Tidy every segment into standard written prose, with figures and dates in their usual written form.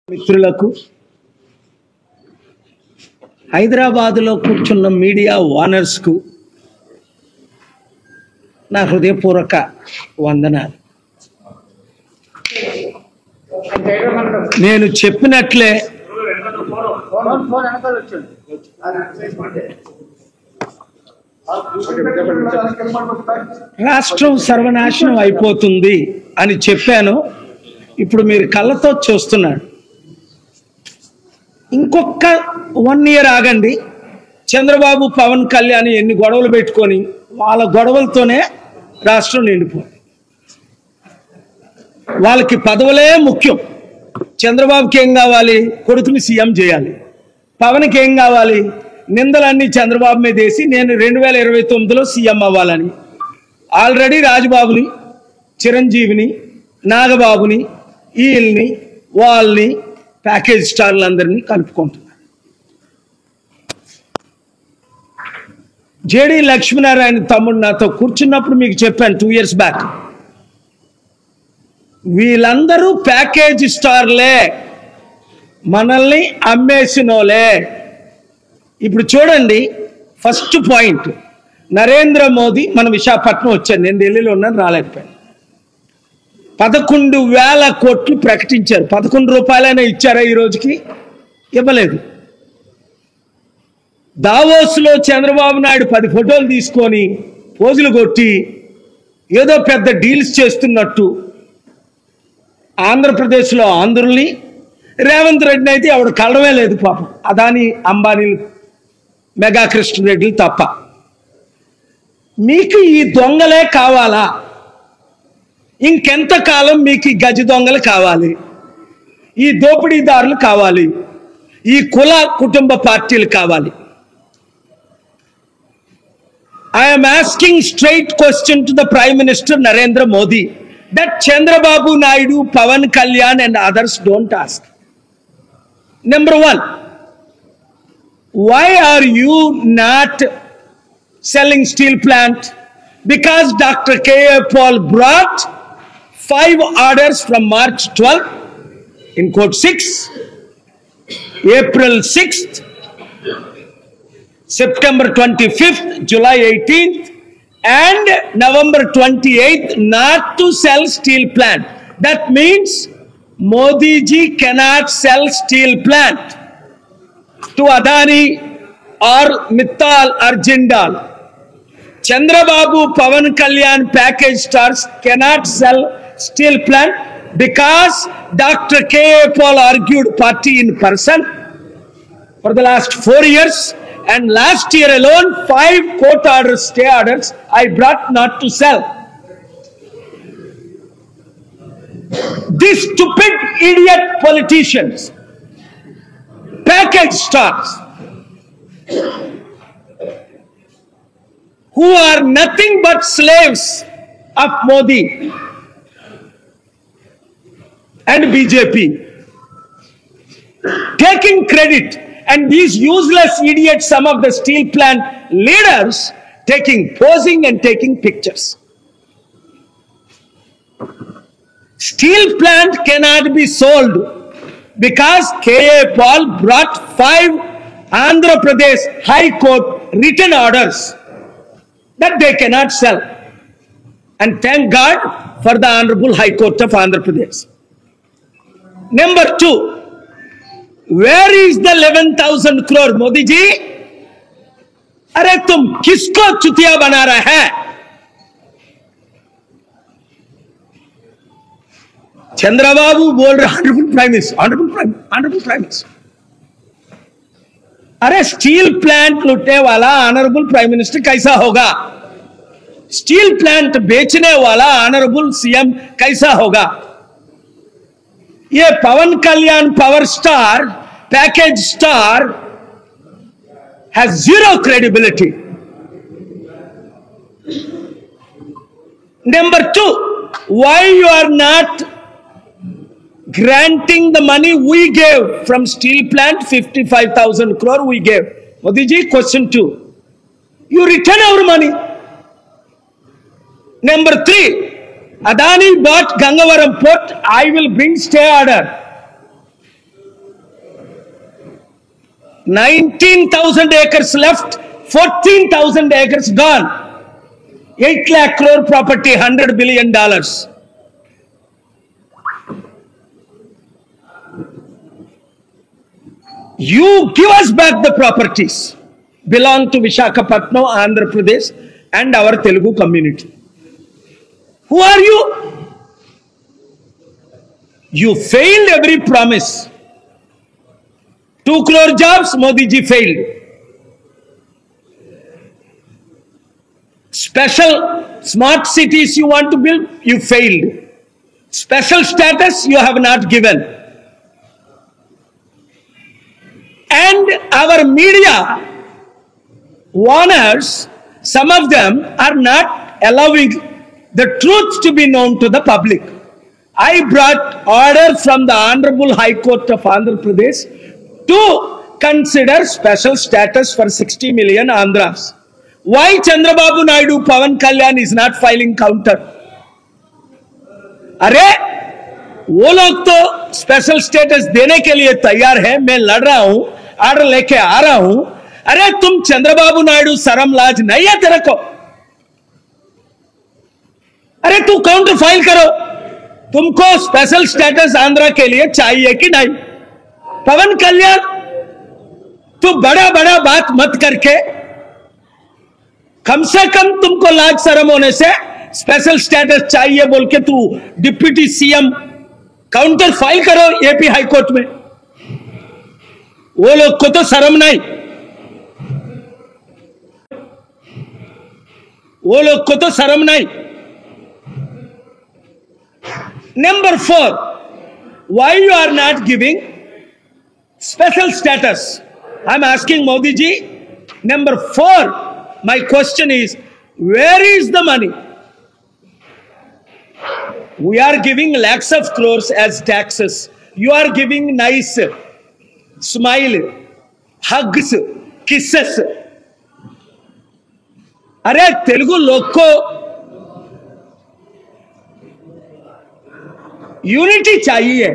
మిత్రులకు హైదరాబాదులో కూర్చున్న మీడియా ఓనర్స్కు నా హృదయపూర్వక వందనాలు. నేను చెప్పినట్లే రాష్ట్రం సర్వనాశనం అయిపోతుంది అని చెప్పాను. ఇప్పుడు మీరు కళ్ళతో చూస్తున్నారు. ఇంకొక 1 year ఆగండి. చంద్రబాబు పవన్ కళ్యాణ్ ఎన్ని గొడవలు పెట్టుకొని వాళ్ళ గొడవలతోనే రాష్ట్రం నిండిపోయింది. వాళ్ళకి పదవులే ముఖ్యం. చంద్రబాబుకి ఏం కావాలి? కొడుకుని సీఎం చేయాలి. పవన్కి ఏం కావాలి? నిందలన్నీ చంద్రబాబు మీద వేసి నేను 2029లో సీఎం అవ్వాలని. ఆల్రెడీ రాజబాబుని, చిరంజీవిని, నాగబాబుని, వీళ్ళని వాళ్ళని ప్యాకేజ్ స్టార్లందరినీ కలుపుకుంటున్నారు. జేడి లక్ష్మీనారాయణ తమ్ముడు నాతో కూర్చున్నప్పుడు మీకు చెప్పాను 2 years బ్యాక్. వీళ్ళందరూ ప్యాకేజ్ స్టార్లే, మనల్ని అమ్మేసినోలే. ఇప్పుడు చూడండి, ఫస్ట్ పాయింట్, నరేంద్ర మోదీ మన విశాఖపట్నం వచ్చాను. నేను ఢిల్లీలో ఉన్నాను, రాలేకపోయాను. 11,000 కోట్లు ప్రకటించారు. 11 రూపాయలైనా ఇచ్చారా ఈ రోజుకి? ఇవ్వలేదు. దావోస్లో చంద్రబాబు నాయుడు 10 ఫోటోలు తీసుకొని పోజులు కొట్టి ఏదో పెద్ద డీల్స్ చేస్తున్నట్టు ఆంధ్రప్రదేశ్లో ఆంధ్రుల్ని, రేవంత్ రెడ్డిని అయితే ఆవిడ కలవే లేదు పాపం. అదాని, అంబానీ, మెగా కృష్ణరెడ్డిలు తప్ప. మీకు ఈ దొంగలే కావాలా? ఇంకెంతకాలం మీకు ఈ గజ దొంగలు కావాలి? ఈ దోపిడీదారులు కావాలి? ఈ కుల కుటుంబ పార్టీలు కావాలి? I am asking straight question to the Prime Minister Narendra Modi that Chandrababu Naidu, Pavan Kalyan and others don't ask. Number 1, why are you not selling steel plant? Because Dr. K.A. Paul brought 5 orders from March 12th, in quote 6, April 6th, September 25th, July 18th, and November 28th not to sell steel plant. That means Modi ji cannot sell steel plant to Adani or Mittal or Jindal. Chandrababu, Pavan Kalyan package stars cannot sell steel plant because Dr. K.A. Paul argued party in person for the last 4 years. And last year alone, 5 court orders, stay orders, I brought not to sell. These stupid idiot politicians, package stars, who are nothing but slaves of Modi and BJP, taking credit. And these useless idiots, some of the steel plant leaders, posing and taking pictures. Steel plant cannot be sold because K.A. Paul brought 5 Andhra Pradesh High Court written orders that they cannot sell. And thank God for the Honorable High Court of Andhra Pradesh. Number 2, where is the 11,000 crore? Modi ji, अरे तुम किसको चुतिया बना रहा है? चंद्रबाबू बोल रहे honourable prime minister, honourable prime minister. अरे steel plant लूटने वाला ऑनरेबल प्राइम मिनिस्टर कैसा होगा? स्टील प्लांट बेचने वाला ऑनरेबल सीएम कैसा होगा? ये Pawan Kalyan power star, package star has 0 credibility. Number 2, why you are not granting the money we gave from steel plant? 55,000 crore we gave. Modi ji, question 2, you return our money. Number 3, Adani bought Gangavaram port. I will bring stay order. 19,000 acres left, 14,000 acres gone. 8 lakh crore property, $100 billion. You give us back the properties belong to Visakhapatnam, Andhra Pradesh and our Telugu community. Who are you? You failed every promise. 2 crore jobs, Modi ji failed. Special smart cities you want to build, you failed. Special status you have not given. And our media warners, some of them are not allowing the truth to be known to the public. I brought order from the Honorable High Court of Andhra Pradesh to consider special status for 60 million Andhras. Why Chandrababu Naidu, Pawan Kalyan is not filing counter? अरे वो लोग तो special status देने के लिए तैयार है, मैं लड़ रहा हूं, ऑर्डर लेके आ रहा हूं. अरे तुम चंद्रबाबू नायडू शर्म लाज नहीं है तेरे को? अरे तू काउंटर फाइल करो. तुमको स्पेशल स्टेटस आंध्रा के लिए चाहिए कि नहीं? पवन कल्याण, तू बड़ा बड़ा बात मत करके, कम से कम तुमको लाज शर्म होने से स्पेशल स्टेटस चाहिए बोल के तू डिप्यूटी सीएम काउंटर फाइल करो एपी हाई कोर्ट में. वो लोग को तो शर्म नहीं, वो लोग को तो शर्म नहीं. Number 4, why you are not giving special status? I'm asking Modi ji. Number 4, my question is, where is the money? We are giving lakhs of crores as taxes. You are giving nice smile, hugs, kisses. अरे तेलुगु लोग को unity चाहिए.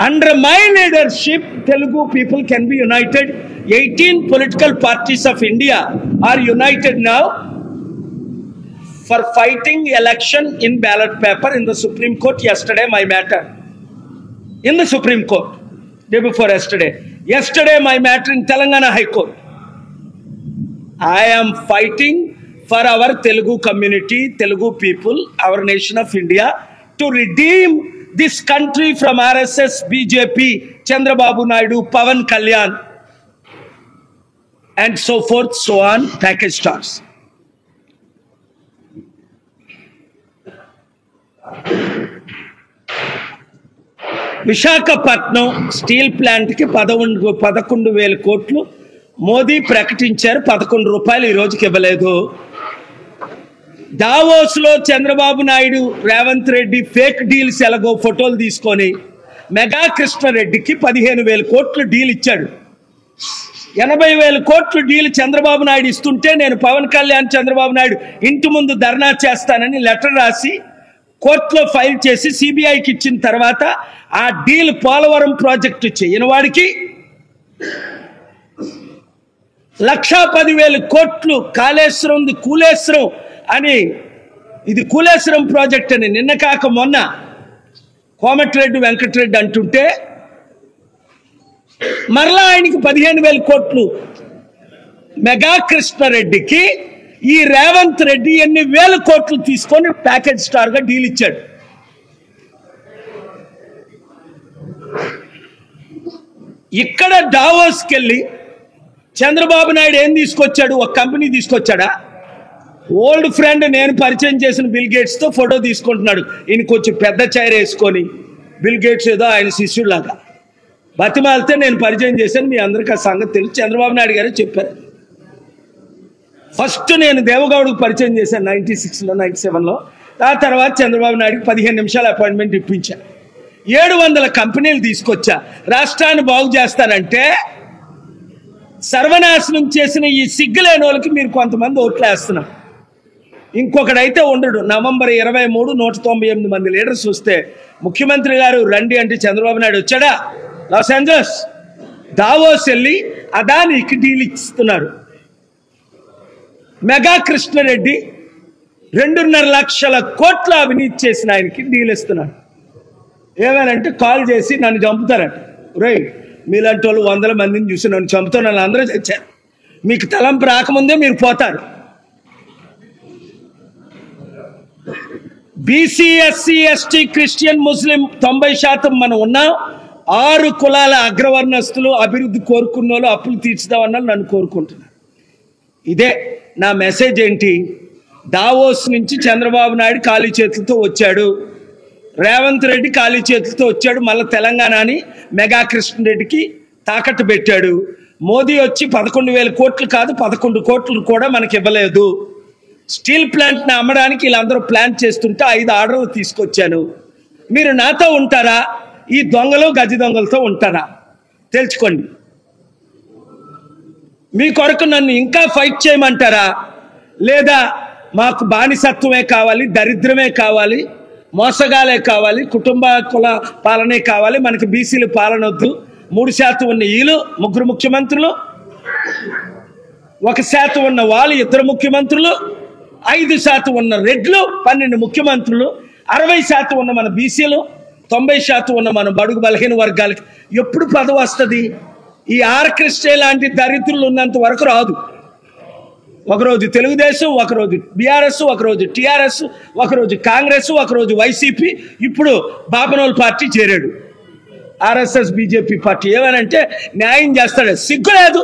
Under my leadership, Telugu people can be united. 18 political parties of India are united now for fighting election in ballot paper in the Supreme Court. Yesterday, my matter in the Supreme Court. Day before yesterday. Yesterday, my matter in Telangana High Court. I am fighting for our Telugu community, Telugu people, our nation of India, to redeem this country from RSS, BJP, Chandrababu Naidu, Pawan Kalyan, and so forth, so on, package stars. Visakhapatnam steel plant కి 11,000 కోట్లు మోదీ ప్రకటించారు. 11 రూపాయలు ఈ రోజుకి ఇవ్వలేదు. Davos లో Chandrababu Naidu, Revanth Reddy fake deals ఎలాగో ఫోటోలు తీసుకొని మెగా కృష్ణారెడ్డికి 15,000 కోట్లు డీల్ ఇచ్చాడు. 80,000 కోట్లు డీల్ చంద్రబాబు నాయుడు ఇస్తుంటే నేను పవన్ కళ్యాణ్ చంద్రబాబు నాయుడు ఇంటి ముందు ధర్నా చేస్తానని లెటర్ రాసి కోర్టులో ఫైల్ చేసి సిబిఐకి ఇచ్చిన తర్వాత ఆ డీల్ పోలవరం ప్రాజెక్టు చేయని వాడికి 1,10,000 కోట్లు కాళేశ్వరం కూలేశ్వరం అని, ఇది కూలేశ్వరం ప్రాజెక్ట్ అని నిన్న కాక మొన్న కోమటిరెడ్డి వెంకటరెడ్డి అంటుంటే మరలా ఆయనకి 15,000 కోట్లు మెగా కృష్ణారెడ్డికి ఈ రేవంత్ రెడ్డి ఎన్ని వేల కోట్లు తీసుకొని ప్యాకేజ్ స్టార్ గా డీల్ ఇచ్చాడు. ఇక్కడ డావోస్కి వెళ్ళి చంద్రబాబు నాయుడు ఏం తీసుకొచ్చాడు? ఒక కంపెనీ తీసుకొచ్చాడా? ఓల్డ్ ఫ్రెండ్ నేను పరిచయం చేసిన బిల్ గేట్స్ తో ఫోటో తీసుకుంటున్నాడు. ఈయన కొంచెం పెద్ద చైర్ వేసుకొని బిల్ గేట్స్ ఏదో ఆయన శిష్యులాగా బతిమాలితే నేను పరిచయం చేశాను. మీ అందరికీ ఆ సంగతి తెలుసు. చంద్రబాబు నాయుడు గారే చెప్పారు. ఫస్ట్ నేను దేవగౌడకు పరిచయం చేశాను 96లో 97లో. ఆ తర్వాత చంద్రబాబు నాయుడుకి 15 నిమిషాల అపాయింట్మెంట్ ఇప్పించా. 700 కంపెనీలు తీసుకొచ్చా. రాష్ట్రాన్ని బాగు చేస్తానంటే సర్వనాశనం చేసిన ఈ సిగ్గులేని వాళ్ళకి మీరు కొంతమంది ఓట్లు వేస్తున్నారు. ఇంకొకడైతే ఉండడు. నవంబర్ 23 198 మంది లీడర్స్ వస్తే ముఖ్యమంత్రి గారు రండి అంటే చంద్రబాబు నాయుడు వచ్చాడా? లాస్ ఏంజలస్ దావోస్ వెళ్ళి అదానికి డీల్ ఇస్తున్నారు. మెగా కృష్ణారెడ్డి 2.5 లక్షల కోట్ల అవినీతి చేసిన ఆయనకి డీల్ ఇస్తున్నాడు. ఏమనంటే కాల్ చేసి నన్ను చంపుతారట. రై మీలాంటి వాళ్ళు 100 మందిని చూసి నన్ను చంపుతారు, నన్ను అందరూ చచ్చారు, మీకు తలంపు రాకముందే మీరు పోతారు. బీసీ, ఎస్సీ, ఎస్టీ, క్రిస్టియన్, ముస్లిం 90% మనం ఉన్నాం. 6 కులాల అగ్రవర్ణస్తులు అభివృద్ధి కోరుకున్న వాళ్ళు అప్పులు తీర్చుదామన్నారు, నన్ను కోరుకుంటున్నారు. ఇదే నా మెసేజ్. ఏంటి? దావోస్ నుంచి చంద్రబాబు నాయుడు ఖాళీ చేతులతో వచ్చాడు, రేవంత్ రెడ్డి ఖాళీ చేతులతో వచ్చాడు, మళ్ళీ తెలంగాణని మెగా కృష్ణారెడ్డికి తాకట్టు పెట్టాడు. మోదీ వచ్చి 11,000 కోట్లు కాదు 11 కోట్లు కూడా మనకి ఇవ్వలేదు. స్టీల్ ప్లాంట్ని అమ్మడానికి వీళ్ళందరూ ప్లాన్ చేస్తుంటే 5 ఆర్డర్లు తీసుకొచ్చాను. మీరు నాతో ఉంటారా? ఈ దొంగలు గజి దొంగలతో ఉంటారా? తెలుసుకోండి. మీ కొరకు నన్ను ఇంకా ఫైట్ చేయమంటారా? లేదా మాకు బానిసత్వమే కావాలి, దరిద్రమే కావాలి, మోసగాలే కావాలి, కుటుంబ కుల పాలనే కావాలి, మనకి బీసీలు పాలన వద్దు, 3% ఉన్న వీళ్ళు 3 ముఖ్యమంత్రులు, 1% ఉన్న వాళ్ళు 2 ముఖ్యమంత్రులు, 5% ఉన్న రెడ్లు 12 ముఖ్యమంత్రులు, 60% ఉన్న మన బీసీలు, 90% ఉన్న మన బడుగు బలహీన వర్గాలకి ఎప్పుడు పదవి వస్తుంది? ఈ ఆర్కెస్ట్రా లాంటి దరిద్రులు ఉన్నంత వరకు రాదు. ఒకరోజు తెలుగుదేశం, ఒకరోజు బీఆర్ఎస్, ఒకరోజు టీఆర్ఎస్, ఒకరోజు కాంగ్రెస్, ఒకరోజు వైసీపీ, ఇప్పుడు బాపనోల్ పార్టీ చేరాడు, ఆర్ఎస్ఎస్ బీజేపీ పార్టీ. ఏమనంటే న్యాయం చేస్తాడు, సిగ్గులేదు.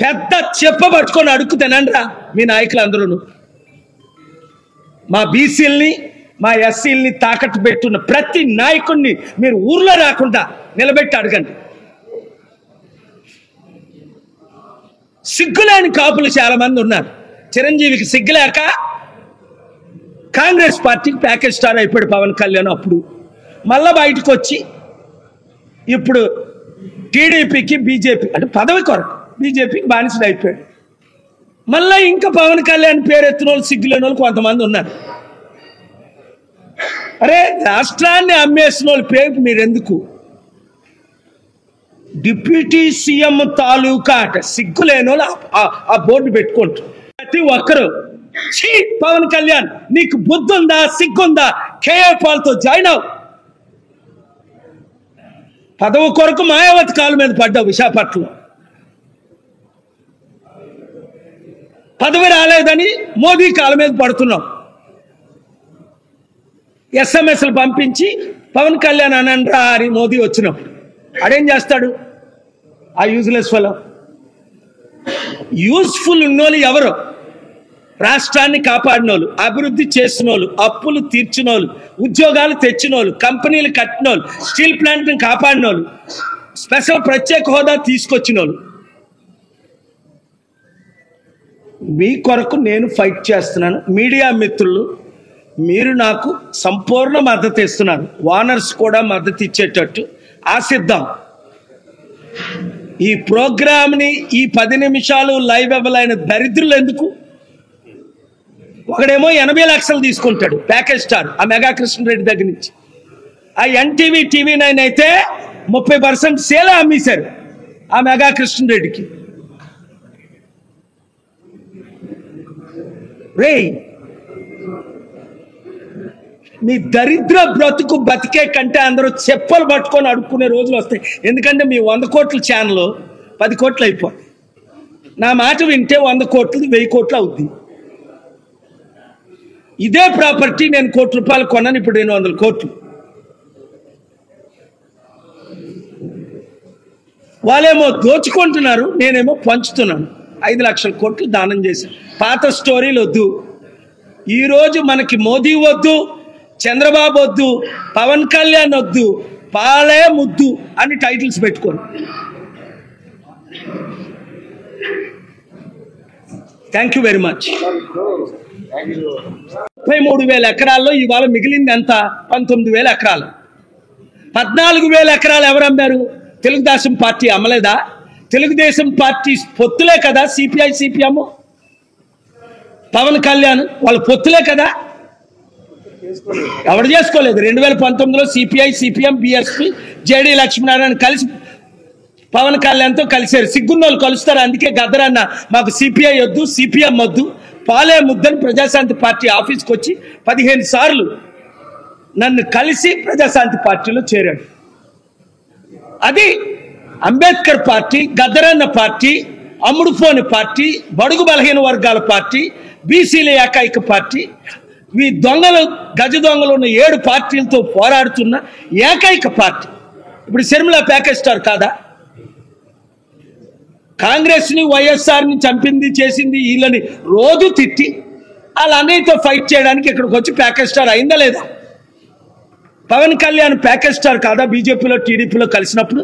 పెద్ద చెప్ప పట్టుకొని అడుక్కు తినండిరా మీ నాయకులందరూ. మా బీసీలని, మా ఎస్సీలని తాకట్టు పెట్టున్న ప్రతి నాయకుడిని మీరు ఊర్లో రాకుండా నిలబెట్టి అడగండి. సిగ్గులేని కాపులు చాలా మంది ఉన్నారు. చిరంజీవికి సిగ్గులేక కాంగ్రెస్ పార్టీకి ప్యాకేజ్ స్టార్ అయిపోయాడు పవన్ కళ్యాణ్. అప్పుడు మళ్ళా బయటకు వచ్చి ఇప్పుడు టీడీపీకి, బీజేపీ అంటే పదవి కొరకు బీజేపీకి బానిసడు అయిపోయాడు. మళ్ళీ ఇంకా పవన్ కళ్యాణ్ పేరు ఎత్తిన వాళ్ళు, సిగ్గులేని వాళ్ళు కొంతమంది ఉన్నారు. అరే రాష్ట్రాన్ని అమ్మేసిన వాళ్ళ పేరు మీరెందుకు? డిప్యూటీ సీఎం తాలూకా అట సిగ్గులేని వాళ్ళు ఆ బోర్డు పెట్టుకుంటారు. ప్రతి ఒక్కరు ఛీ పవన్ కళ్యాణ్ నీకు బుద్ధి ఉందా, సిగ్గుందా, కేఏ పాల్తో జాయిన్ అవు. పదవి కొరకు మాయావతి కాలు మీద పడ్డావు విశాఖపట్నంలో. పదవి రాలేదని మోదీ కాలు మీద పడుతున్నావు. ఎస్ఎంఎస్లు పంపించి పవన్ కళ్యాణ్ అనండ్రా అని మోదీ వచ్చినప్పుడు అడేం చేస్తాడు? ఆ యూజ్లెస్ ఫెలో. యూజ్ఫుల్ ఉన్నోళ్ళు ఎవరు? రాష్ట్రాన్ని కాపాడినోళ్ళు, అభివృద్ధి చేసినోళ్ళు, అప్పులు తీర్చినోళ్ళు, ఉద్యోగాలు తెచ్చినోళ్ళు, కంపెనీలు కట్టినోళ్ళు, స్టీల్ ప్లాంట్ని కాపాడినోళ్ళు, స్పెషల్ ప్రత్యేక హోదా తీసుకొచ్చినోళ్ళు. మీ కొరకు నేను ఫైట్ చేస్తున్నాను. మీడియా మిత్రులు మీరు నాకు సంపూర్ణ మద్దతు ఇస్తున్నారు. వానర్స్ కూడా మద్దతు ఇచ్చేటట్టు ఆశిద్దాం. ఈ ప్రోగ్రామ్ని ఈ 10 నిమిషాలు లైవ్ ఇవ్వలేని దరిద్రులు ఎందుకు? ఒకడేమో 80 లక్షలు తీసుకుంటాడు ప్యాకేజ్ స్టార్ ఆ మెగా కృష్ణారెడ్డి దగ్గర నుంచి. ఆ ఎన్టీవీ, TV9 అయితే 30% సేల్ అమ్మేశారు ఆ మెగా కృష్ణారెడ్డికి. రే మీ దరిద్ర బ్రతుకు బతికే కంటే అందరూ చెప్పులు పట్టుకొని అడుక్కునే రోజులు వస్తాయి. ఎందుకంటే మీ 100 కోట్ల ఛానల్ 10 కోట్లు అయిపోతుంది. నా మాట వింటే 100 కోట్లు 1000 కోట్లు అవుద్ది. ఇదే ప్రాపర్టీ నేను ₹1,00,00,000 కొన్నాను, ఇప్పుడు 200 కోట్లు. వాళ్ళేమో దోచుకుంటున్నారు, నేనేమో పంచుతున్నాను. 5 లక్షల కోట్లు దానం చేశాను. పాత స్టోరీలు వద్దు. ఈరోజు మనకి మోదీ వద్దు, చంద్రబాబు వద్దు, పవన్ కళ్యాణ్ వద్దు, పాలే ముద్దు అని టైటిల్స్ పెట్టుకోండి. Thank you very much. 33,000 ఎకరాల్లో ఇవాళ మిగిలింది ఎంత? 19,000 ఎకరాలు. 14,000 ఎకరాలు ఎవరు అమ్మారు? తెలుగుదేశం పార్టీ అమ్మలేదా? తెలుగుదేశం పార్టీ పొత్తులే కదా సిపిఐ, సిపిఎం. పవన్ కళ్యాణ్ వాళ్ళ పొత్తులే కదా, ఎవరు చేసుకోలేదు. 2019లో CPI, CPM, BSP, JD Lakshminarayana కలిసి పవన్ కళ్యాణ్తో కలిశారు. సిగ్గున్నోళ్ళు కలుస్తారు. అందుకే గద్దరన్న మాకు సిపిఐ వద్దు, సిపిఎం వద్దు, పాలే ముద్దని ప్రజాశాంతి పార్టీ ఆఫీస్కి వచ్చి 15 సార్లు నన్ను కలిసి ప్రజాశాంతి పార్టీలో చేరాడు. అది అంబేద్కర్ పార్టీ, గద్దరన్న పార్టీ, అమ్ముడుపోని పార్టీ, బడుగు బలహీన వర్గాల పార్టీ, బీసీల ఏకైక పార్టీ, ఈ దొంగలు గజ దొంగలు ఉన్న 7 పార్టీలతో పోరాడుతున్న ఏకైక పార్టీ. ఇప్పుడు షర్మిల ప్యాకేజ్ స్టార్ కాదా? కాంగ్రెస్ని, వైఎస్ఆర్ని చంపింది, చేసింది, వీళ్ళని రోజు తిట్టి వాళ్ళ అన్నయ్యతో ఫైట్ చేయడానికి ఇక్కడికి వచ్చి ప్యాకేజ్ స్టార్ అయిందా లేదా? పవన్ కళ్యాణ్ ప్యాకేజ్ స్టార్ కాదా బీజేపీలో, టీడీపీలో కలిసినప్పుడు?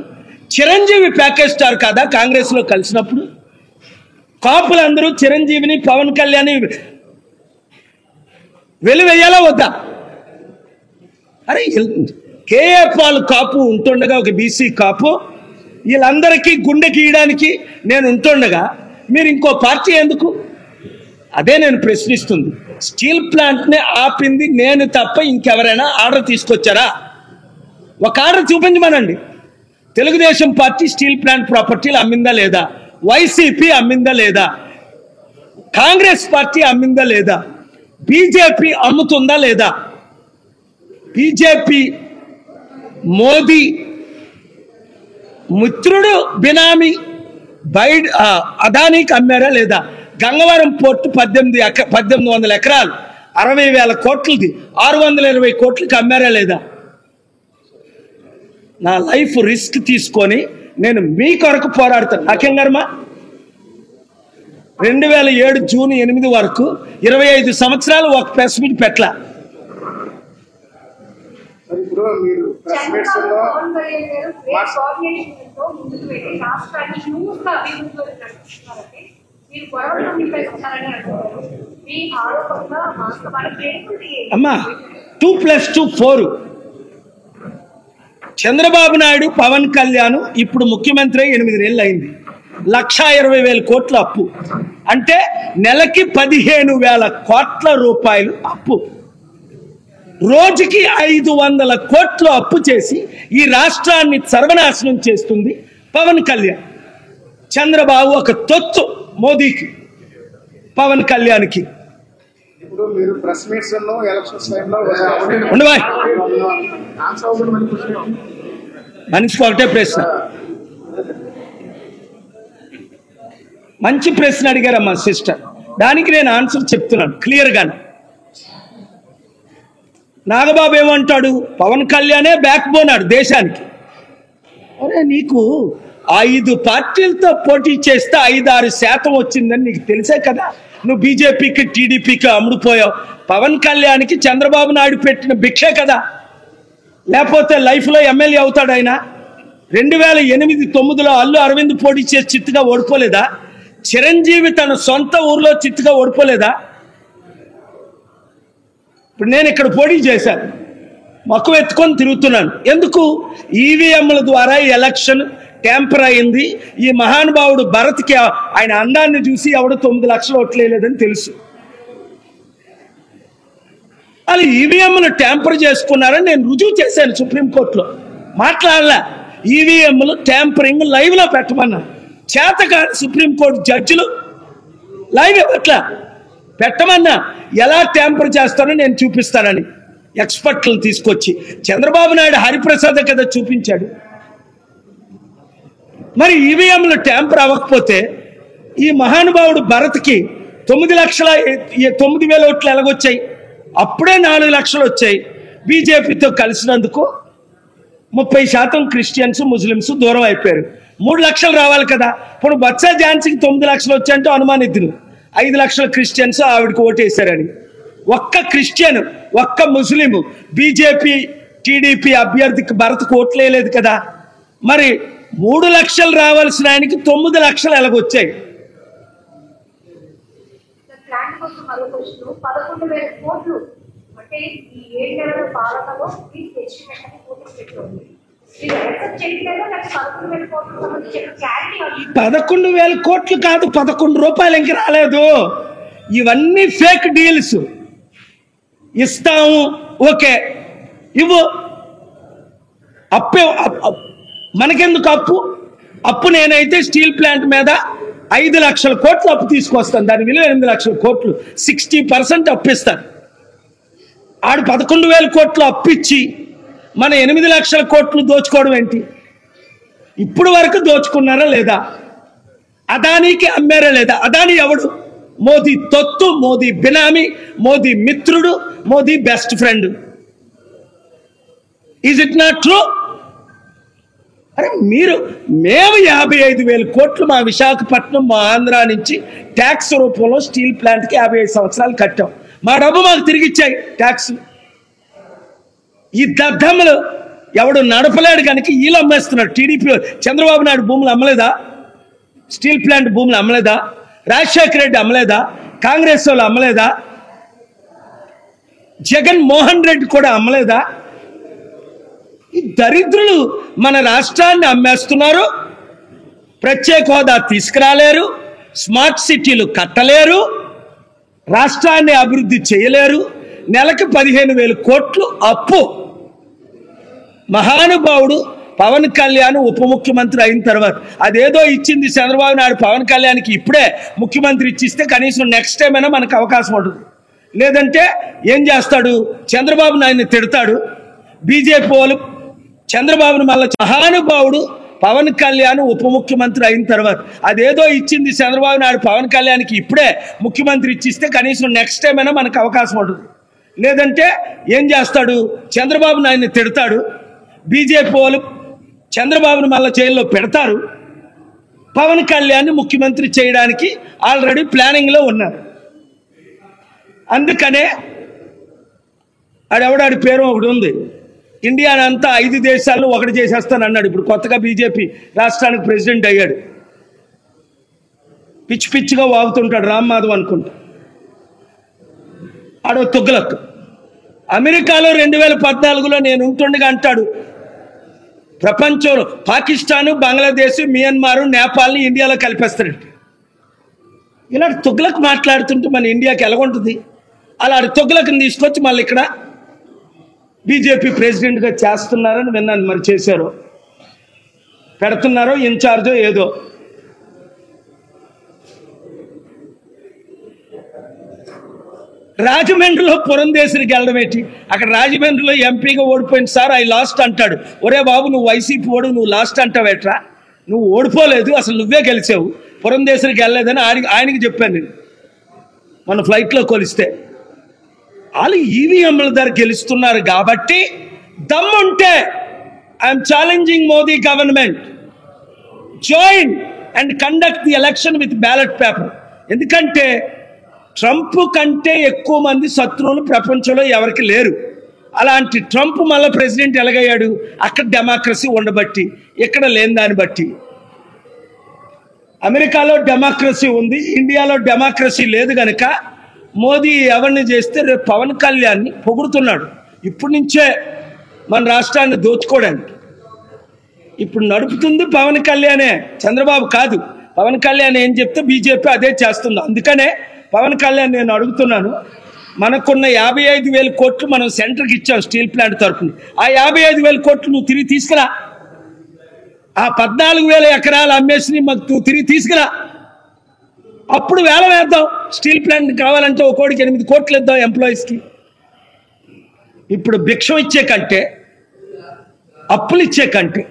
చిరంజీవి ప్యాకేజ్ స్టార్ కాదా కాంగ్రెస్లో కలిసినప్పుడు? కాపులందరూ చిరంజీవిని, పవన్ కళ్యాణ్ వెలివేయాలా వద్దా? అరే కేఏ పాల్ కాపు ఉంటుండగా, ఒక బీసీ కాపు, వీళ్ళందరికీ గుండె గీయడానికి నేను ఉంటుండగా మీరు ఇంకో పార్టీ ఎందుకు? అదే నేను ప్రశ్నిస్తుంది. స్టీల్ ప్లాంట్ని ఆపింది నేను తప్ప ఇంకెవరైనా ఆర్డర్ తీసుకొచ్చారా? ఒక ఆర్డర్ చూపించమనండి. తెలుగుదేశం పార్టీ స్టీల్ ప్లాంట్ ప్రాపర్టీలు అమ్మిందా లేదా? వైసీపీ అమ్మిందా లేదా? కాంగ్రెస్ పార్టీ అమ్మిందా లేదా? బీజేపీ అమ్ముతుందా లేదా? బీజేపీ మోదీ మిత్రుడు బినామీ అదానీకి అమ్మారా లేదా? గంగవరం పోర్టు 1800 ఎకరాలు 60,000 కోట్లది 620 కోట్లకి అమ్మారా లేదా? నా లైఫ్ రిస్క్ తీసుకొని నేను మీ కొరకు పోరాడతాను. నాకేం కర్మ? 2007 జూన్ 8 వరకు 25 సంవత్సరాలు ఒక ప్రెస్ మీట్ పెట్టలా. అమ్మా 2+2 4. చంద్రబాబు నాయుడు, పవన్ కళ్యాణ్ ఇప్పుడు ముఖ్యమంత్రి 8 నెలలు అయింది. 1,20,000 కోట్ల అప్పు అంటే నెలకి 15,000 కోట్ల రూపాయలు అప్పు. రోజుకి 500 కోట్లు అప్పు చేసి ఈ రాష్ట్రాన్ని సర్వనాశనం చేస్తుంది పవన్ కళ్యాణ్. చంద్రబాబు ఒక తొత్తు మోదీకి, పవన్ కళ్యాణ్కి. మనిషికి ఒకటే ప్రశ్న, మంచి ప్రశ్న అడిగారమ్మా సిస్టర్, దానికి నేను ఆన్సర్ చెప్తున్నాను క్లియర్గానే. నాగబాబు ఏమంటాడు? పవన్ కళ్యాణే బ్యాక్ బోన్ ఆడు దేశానికి. అరే నీకు 5 పార్టీలతో పోటీ చేస్తే 5-6% వచ్చిందని నీకు తెలిసే కదా. నువ్వు బీజేపీకి, టీడీపీకి అమ్ముడుపోయావు. పవన్ కళ్యాణ్కి చంద్రబాబు నాయుడు పెట్టిన భిక్షే కదా, లేకపోతే లైఫ్లో ఎమ్మెల్యే అవుతాడు ఆయన. 2008-9లో అల్లు అరవింద్ పోటీ చేసి చిత్తుగా ఓడిపోలేదా? చిరంజీవి తన సొంత ఊర్లో చిత్తుగా ఓడిపోలేదా? ఇప్పుడు నేను ఇక్కడ పోటీ చేశాను, మక్కువ ఎత్తుకొని తిరుగుతున్నాను. ఎందుకు? ఈవీఎంల ద్వారా ఈ ఎలక్షన్ ట్యాంపర్ అయింది. ఈ మహానుభావుడు భరత్కి ఆయన అందాన్ని చూసి ఎవడు 9 లక్షల ఓట్లు వేయలేదని తెలుసు. వాళ్ళు ఈవీఎంలు ట్యాంపర్ చేసుకున్నారని నేను రుజువు చేశాను సుప్రీంకోర్టులో. మాట్లాడలే. ఈవీఎంలు ట్యాంపరింగ్ లైవ్లో పెట్టమన్నా. చేతకాని సుప్రీంకోర్టు జడ్జిలు లైవ్ ఎట్లా పెట్టమన్నా, ఎలా ట్యాంపర్ చేస్తానో నేను చూపిస్తానని ఎక్స్పర్ట్లను తీసుకొచ్చి చంద్రబాబు నాయుడు హరిప్రసాద్ కదా చూపించాడు. మరి ఈవీఎంలు ట్యాంపర్ అవ్వకపోతే ఈ మహానుభావుడు భరత్కి 9,09,000 ఓట్లు ఎలాగొచ్చాయి? అప్పుడే 4 లక్షలు వచ్చాయి. బీజేపీతో కలిసినందుకు 30% క్రిస్టియన్స్, ముస్లిమ్స్ దూరం అయిపోయారు. 3 లక్షలు రావాలి కదా. ఇప్పుడు బొత్స ఝాన్సీకి 9 లక్షలు వచ్చాయంటూ అనుమానిద్దును. 5 లక్షల క్రిస్టియన్స్ ఆవిడకి ఓటేశారని. ఒక్క క్రిస్టియన్, ఒక్క ముస్లిం బీజేపీ, టీడీపీ అభ్యర్థికి భరత్కు ఓట్లేయలేదు కదా. మరి 3 లక్షలు రావాల్సిన ఆయనకి 9 లక్షలు ఎలాగొచ్చాయి? $11,000 కోట్లు కాదు, 11 రూపాయలు ఇంక రాలేదు. ఇవన్నీ ఫేక్ డీల్స్. ఇస్తాము, ఓకే, ఇవ్వు. అప్పే మనకెందుకు అప్పు? అప్పు నేనైతే స్టీల్ ప్లాంట్ మీద 5 లక్షల కోట్లు అప్పు తీసుకొస్తాను. దాని విలువ 8 లక్షల కోట్లు. 60% అప్పిస్తాను. ఆడు 11,000 కోట్లు అప్పిచ్చి మన 8 లక్షల కోట్లు దోచుకోవడం ఏంటి? ఇప్పుడు వరకు దోచుకున్నారా లేదా? అదానికి అమ్మారా లేదా? అదాని ఎవడు? మోదీ తొత్తు, మోదీ బినామీ, మోదీ మిత్రుడు, Modi best friend. Is it not true? అరే మేము 55,000 కోట్లు మా విశాఖపట్నం, మా ఆంధ్ర నుంచి ట్యాక్స్ రూపంలో స్టీల్ ప్లాంట్కి 55 సంవత్సరాలు కట్టాం. మా డబ్బు మాకు తిరిగి ఇచ్చాయి ట్యాక్స్. ఈ దద్దమ్మలు ఎవడు నడపలేడు కనుక వీళ్ళు అమ్మేస్తున్నాడు. టీడీపీ చంద్రబాబు నాయుడు భూములు అమ్మలేదా? స్టీల్ ప్లాంట్ భూములు అమ్మలేదా? రాజశేఖర రెడ్డి అమ్మలేదా? కాంగ్రెస్ వాళ్ళు అమ్మలేదా? జగన్మోహన్ రెడ్డి కూడా అమ్మలేదా? ఈ దరిద్రులు మన రాష్ట్రాన్ని అమ్మేస్తున్నారు. ప్రత్యేక హోదా తీసుకురాలేరు, స్మార్ట్ సిటీలు కట్టలేరు, రాష్ట్రాన్ని అభివృద్ధి చేయలేరు. నెలకు 15,000 కోట్లు అప్పు. మహానుభావుడు పవన్ కళ్యాణ్ ఉప ముఖ్యమంత్రి అయిన తర్వాత అదేదో ఇచ్చింది చంద్రబాబు నాయుడు పవన్ కళ్యాణ్కి. ఇప్పుడే ముఖ్యమంత్రి ఇచ్చిస్తే కనీసం నెక్స్ట్ టైం అయినా మనకు అవకాశం ఉంటుంది. లేదంటే ఏం చేస్తాడు? చంద్రబాబు నాయుడిని తిడతాడు. బీజేపీ వాళ్ళు చంద్రబాబును మళ్ళీ మహానుభావుడు పవన్ కళ్యాణ్ ఉప ముఖ్యమంత్రి అయిన తర్వాత అదేదో ఇచ్చింది చంద్రబాబు నాయుడు పవన్ కళ్యాణ్కి. ఇప్పుడే ముఖ్యమంత్రి ఇచ్చిస్తే కనీసం నెక్స్ట్ టైం అయినా మనకు అవకాశం ఉంటుంది. లేదంటే ఏం చేస్తాడు? చంద్రబాబు నాయుడిని తిడతాడు. బీజేపీ వాళ్ళు చంద్రబాబును మళ్ళీ జైల్లో పెడతారు. పవన్ కళ్యాణ్ ముఖ్యమంత్రి చేయడానికి ఆల్రెడీ ప్లానింగ్లో ఉన్నారు. అందుకనే ఆడెవడాడి పేరు ఒకటి ఉంది, ఇండియానంతా 5 దేశాల్లో ఒకటి చేసేస్తాను అన్నాడు. ఇప్పుడు కొత్తగా బీజేపీ రాష్ట్రానికి ప్రెసిడెంట్ అయ్యాడు. పిచ్చి పిచ్చిగా వాగుతుంటాడు, రామ్ మాధవ్ అనుకుంటా. ఆడో తుగ్లక్. అమెరికాలో 2014లో నేను ఉంటుండగా అంటాడు, ప్రపంచంలో పాకిస్తాను, బంగ్లాదేశ్, మియన్మార్, నేపాల్ని ఇండియాలో కలిపేస్తాడు. ఇలాంటి తుగ్లక్ మాట్లాడుతుంటే మన ఇండియాకి ఎలాగుంటుంది? అలాంటి తుగ్లక్ని తీసుకొచ్చి మళ్ళీ ఇక్కడ బీజేపీ ప్రెసిడెంట్గా చేస్తున్నారని విన్నాను. మరి చేశారో పెడుతున్నారో ఇన్ఛార్జో ఏదో. రాజమండ్రిలో పురంధేశ్వరికి వెళ్ళడం ఏంటి? అక్కడ రాజమండ్రిలో ఎంపీగా ఓడిపోయింది సార్, ఐ లాస్ట్ అంటాడు. ఒరే బాబు, నువ్వు వైసీపీ ఓడు, నువ్వు లాస్ట్ అంటావేట్రా? నువ్వు ఓడిపోలేదు, అసలు నువ్వే గెలిచావు. పురంధేశ్వరికి వెళ్ళలేదని ఆయనకి చెప్పాను నేను మన ఫ్లైట్లో కొలిస్తే. వాళ్ళు ఈవీఎంల ద్వారా గెలుస్తున్నారు కాబట్టి దమ్ముంటే I'm challenging Modi government, join and conduct the election with ballot paper. ఎందుకంటే ట్రంప్ కంటే ఎక్కువ మంది శత్రువులు ప్రపంచంలో ఎవరికి లేరు. అలాంటి ట్రంప్ మళ్ళీ ప్రెసిడెంట్ ఎలాగయ్యాడు? అక్కడ డెమోక్రసీ ఉండబట్టి, ఇక్కడ లేని దాన్ని బట్టి. అమెరికాలో డెమోక్రసీ ఉంది, ఇండియాలో డెమోక్రసీ లేదు కనుక మోదీ ఎవరిని చేస్తే రేపు పవన్ కళ్యాణ్ని పొగుడుతున్నాడు. ఇప్పటి నుంచే మన రాష్ట్రాన్ని దోచుకోవడానికి. ఇప్పుడు నడుపుతుంది పవన్ కళ్యాణే, చంద్రబాబు కాదు. పవన్ కళ్యాణ్ ఏం చెప్తే బీజేపీ అదే చేస్తుంది. అందుకనే పవన్ కళ్యాణ్ నేను అడుగుతున్నాను, మనకున్న 55,000 కోట్లు మనం సెంటర్కి ఇచ్చాం స్టీల్ ప్లాంట్ తరఫున. ఆ 55,000 కోట్లు నువ్వు తిరిగి తీసుకురా. ఆ 14,000 ఎకరాలు అమ్మేసి మాకు నువ్వు తిరిగి తీసుకురా. అప్పుడు వేల వేద్దాం. స్టీల్ ప్లాంట్ కావాలంటే ఒక్కోడికి 8 కోట్లు ఇద్దాం ఎంప్లాయీస్కి. ఇప్పుడు భిక్షం ఇచ్చే కంటే, అప్పులు ఇచ్చే కంటే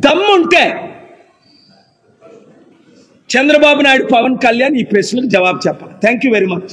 దమ్ముంటే చంద్రబాబు నాయుడు, పవన్ కళ్యాణ్ ఈ ప్రశ్నలకు జవాబు చెప్పాలి. Thank you very much.